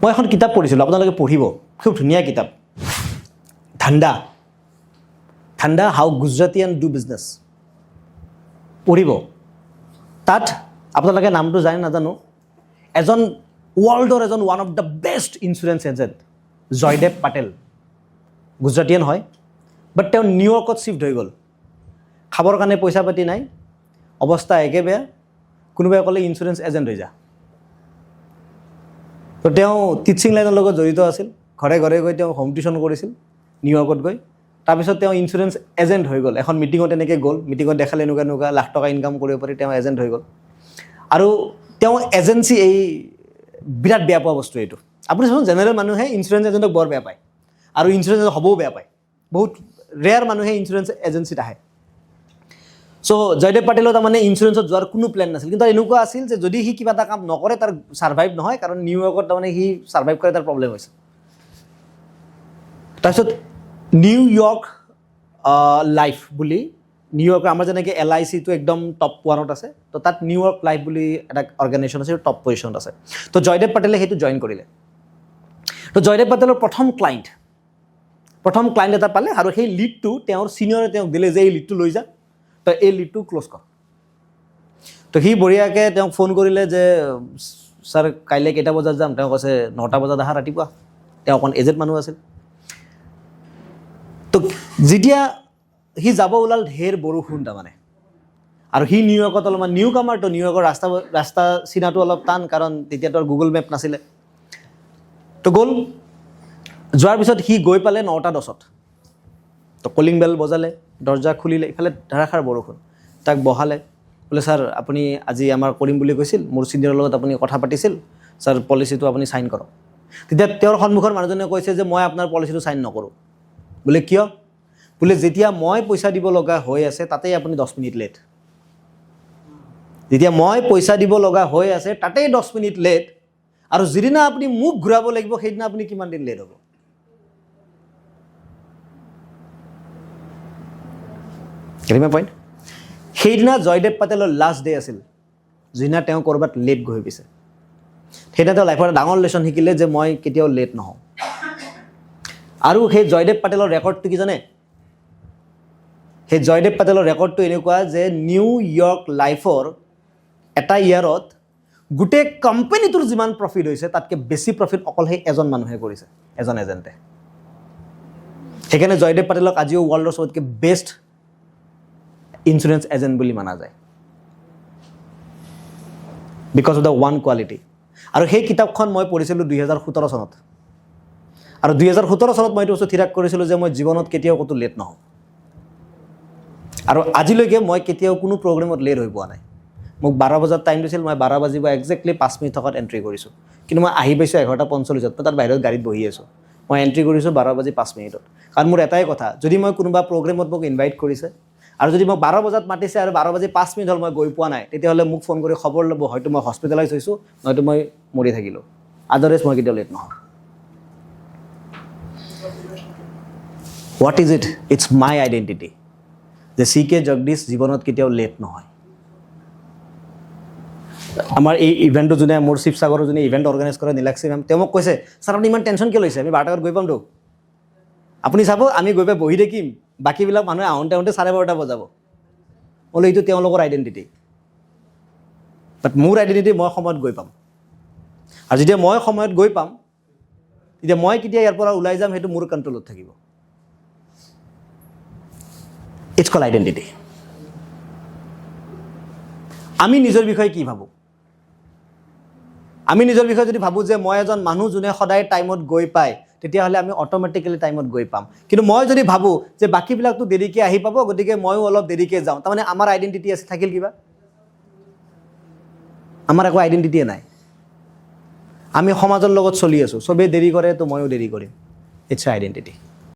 মই এখন কিতাপ পঢ়িছিলোঁ, আপোনালোকে পঢ়িব, খুব ধুনীয়া কিতাপ, ঠাণ্ডা ঠাণ্ডা হাউ গুজৰাটিয়ান ডু বিজনেছ, পঢ়িব। তাত আপোনালোকে নামটো জানে নাজানো, এজন ৱৰ্ল্ডৰ এজন one of the best insurance agent Joydev Patel, গুজৰাটিয়ান হয়, বাট তেওঁ নিউয়ৰ্কত শ্বিফ্ট হৈ গ'ল। খাবৰ কাৰণে পইচা পাতি নাই, অৱস্থা একে বেয়া, কোনোবাই ক'লে ইঞ্চুৰেঞ্চ এজেণ্ট হৈ যা। তো তেওঁ টিচিং লাইনৰ লগত জড়িত আছিল, ঘৰে ঘৰে গৈ তেওঁ হোম টিউশ্যন কৰিছিল নিউয়ৰ্কত গৈ। তাৰপিছত তেওঁ ইঞ্চুৰেঞ্চ এজেণ্ট হৈ গ'ল। এখন মিটিঙত এনেকৈ গ'ল, মিটিঙত দেখালে এনেকুৱা লাখ টকা ইনকাম কৰিব পাৰি, তেওঁ এজেণ্ট হৈ গ'ল। আৰু তেওঁ এজেঞ্চি এই বিৰাট বেয়া পোৱা বস্তু এইটো। আপুনি চাওক জেনেৰেল মানুহে ইঞ্চুৰেঞ্চ এজেণ্টক বৰ বেয়া পায়, আৰু ইঞ্চুৰেঞ্চ এজেণ্ট হ'বও বেয়া পায়। বহুত ৰেয়াৰ মানুহে ইঞ্চুৰেঞ্চ এজেঞ্চিত আহে। চ' জয়দেৱ পাটেলৰ তাৰমানে ইঞ্চুৰেঞ্চত যোৱাৰ কোনো প্লেন নাছিল, কিন্তু এনেকুৱা আছিল যে যদি সি কিবা এটা কাম নকৰে তাৰ ছাৰ্ভাইভ নহয়, কাৰণ নিউয়ৰ্কত তাৰমানে সি ছাৰ্ভাইভ কৰে, তাৰ প্ৰব্লেম হৈছে। তাৰপিছত নিউয়ৰ্ক লাইফ বুলি, নিউয়ৰ্কৰ আমাৰ যেনেকৈ LICটো একদম টপ 1ত আছে, তো তাত নিউয়ৰ্ক লাইফ বুলি এটা অৰ্গেনাইজেশ্যন আছে, টপ পজিশ্যনত আছে। তো জয়দেৱ পাটেলে সেইটো জইন কৰিলে। তো জয়দেৱ পাটেলৰ প্ৰথম ক্লাইণ্ট এটা পালে, আৰু সেই লিডটো তেওঁৰ ছিনিয়ৰে তেওঁক দিলে যে এই লিডটো লৈ যা, তো এই লিডটো ক্ল'জ কৰ। তো সি বঢ়িয়াকৈ তেওঁক ফোন কৰিলে যে ছাৰ কাইলৈ কেইটা বজাত যাম? তেওঁ কৈছে 9টা বজাত আহা ৰাতিপুৱা। তেওঁ অকণ এজেড মানুহ আছিল। তো যেতিয়া সি যাব ওলাল, ঢেৰ বৰষুণ তাৰমানে, আৰু সি নিউয়ৰ্কত অলপমান নিউ কামাৰ, তো নিউয়ৰ্কৰ ৰাস্তা চিনাটো অলপ টান, কাৰণ তেতিয়াতো আৰু গুগল মেপ নাছিলে। তো গ'ল, যোৱাৰ পিছত সি গৈ পালে 9:10। তো কলিং বেল বজালে, দৰ্জা খুলিলে, ইফালে ধাৰাসাৰ বৰষুণ। তাক বহালে, বোলে ছাৰ আপুনি আজি আমাৰ কৰিম বুলি কৈছিল, মোৰ ছিনিয়ৰৰ লগত আপুনি কথা পাতিছিল, ছাৰ পলিচিটো আপুনি চাইন কৰক। তেতিয়া তেওঁৰ সন্মুখৰ মানুহজনে কৈছে যে মই আপোনাৰ পলিচিটো চাইন নকৰোঁ। বোলে কিয়? বোলে যেতিয়া মই পইচা দিব লগা হৈ আছে তাতেই আপুনি 10 মিনিট লেট। যেতিয়া মই পইচা দিব লগা হৈ আছে তাতেই 10 মিনিট লেট, আৰু যিদিনা আপুনি মোক ঘূৰাব লাগিব সেইদিনা আপুনি কিমান দিন লেট হ'ব? কেনেকুৱা পইণ্ট? সেইদিনা জয়দেৱ পাটেলৰ লাষ্ট ডে আছিল, যিদিনা তেওঁ ক'ৰবাত লেট গৈ গৈছে। সেইদিনা তেওঁ লাইফৰ এটা ডাঙৰ লেচন শিকিলে যে মই কেতিয়াও লেট নহওঁ। আৰু সেই জয়দেৱ পাটেলৰ ৰেকৰ্ডটো কি জানে? সেই জয়দেৱ পাটেলৰ ৰেকৰ্ডটো এনেকুৱা যে নিউয়ৰ্ক লাইফৰ এটা ইয়াৰত গোটেই কোম্পানীটোৰ যিমান প্ৰফিট হৈছে তাতকৈ বেছি প্ৰফিট অকল সেই এজন মানুহে কৰিছে, এজন এজেণ্টে। সেইকাৰণে জয়দেৱ পাটেলক আজিও ৱৰ্ল্ডৰ চবতকৈ বেষ্ট ইঞ্চুৰেঞ্চ এজেণ্ট বুলি মানা যায়, because of the one quality. আৰু সেই কিতাপখন মই পঢ়িছিলোঁ 2017 চনত, আৰু 2017 চনত মই এইটো বস্তু থিৰাক কৰিছিলোঁ যে মই জীৱনত কেতিয়াও ক'তো লেট নহওঁ। আৰু আজিলৈকে মই কেতিয়াও কোনো প্ৰগ্ৰেমত লেট হৈ পোৱা নাই। মোক 12 বজাত টাইম দিছিল, মই 12 বাজিব একজেক্টলি 5 মিনিট থকাত এণ্ট্ৰি কৰিছোঁ, কিন্তু মই আহি পাইছোঁ 11:45। মই তাত বাহিৰত গাড়ীত বহি আছোঁ, মই এণ্ট্ৰি কৰিছোঁ 12:05। কাৰণ মোৰ এটাই কথা, যদি মই কোনোবা প্ৰগ্ৰেমত মোক ইনভাইট কৰিছে আৰু যদি মোক 12 বজাত মাতিছে আৰু 12:05 হ'ল মই গৈ পোৱা নাই, তেতিয়াহ'লে মোক ফোন কৰি খবৰ ল'ব, হয়তো মই হস্পিটেলাইজ হৈছোঁ, নহয়তো মই মৰি থাকিলোঁ। আদাৰৱাইজ মই কেতিয়াও লেট নহওঁ। What is it? It's my identity যে CK জগদীশ জীৱনত কেতিয়াও লেট নহয়। আমাৰ এই ইভেণ্টটো যোনে মোৰ শিৱসাগৰৰ যোনে ইভেণ্ট অৰ্গেনাইজ কৰে, নীলাক্ষী মেম, তেওঁ মোক কৈছে ছাৰ আপুনি ইমান টেনশ্যন কিয় লৈছে? আমি 12টাত গৈ পামতো, আপুনি চাব আমি গৈ পাই বহি থাকিম, বাকীবিলাক মানুহে আহোঁতে 12:30 বজাব। বোলে এইটো তেওঁলোকৰ আইডেণ্টিটি, বাট মোৰ আইডেণ্টিটি মই সময়ত গৈ পাম। আৰু যেতিয়া মই সময়ত গৈ পাম, তেতিয়া মই কেতিয়া ইয়াৰ পৰা ওলাই যাম সেইটো মোৰ কণ্ট্ৰলত থাকিব। It's call identity. আমি নিজৰ বিষয়ে কি ভাবোঁ? আমি নিজৰ বিষয়ে যদি ভাবোঁ যে মই এজন মানুহ যোনে সদায় টাইমত গৈ পায়, তেতিয়াহ'লে আমি অট'মেটিকেলি টাইমত গৈ পাম। কিন্তু মই যদি ভাবোঁ যে বাকীবিলাকতো দেৰিকৈ আহি পাব, গতিকে ময়ো অলপ দেৰিকৈ যাওঁ, তাৰমানে আমাৰ আইডেণ্টিটি আছে থাকিল কিবা? আমাৰ একো আইডেণ্টিটিয়ে নাই। আমি সমাজৰ লগত চলি আছোঁ, চবেই দেৰি কৰে তো ময়ো দেৰি কৰিম। It's identity.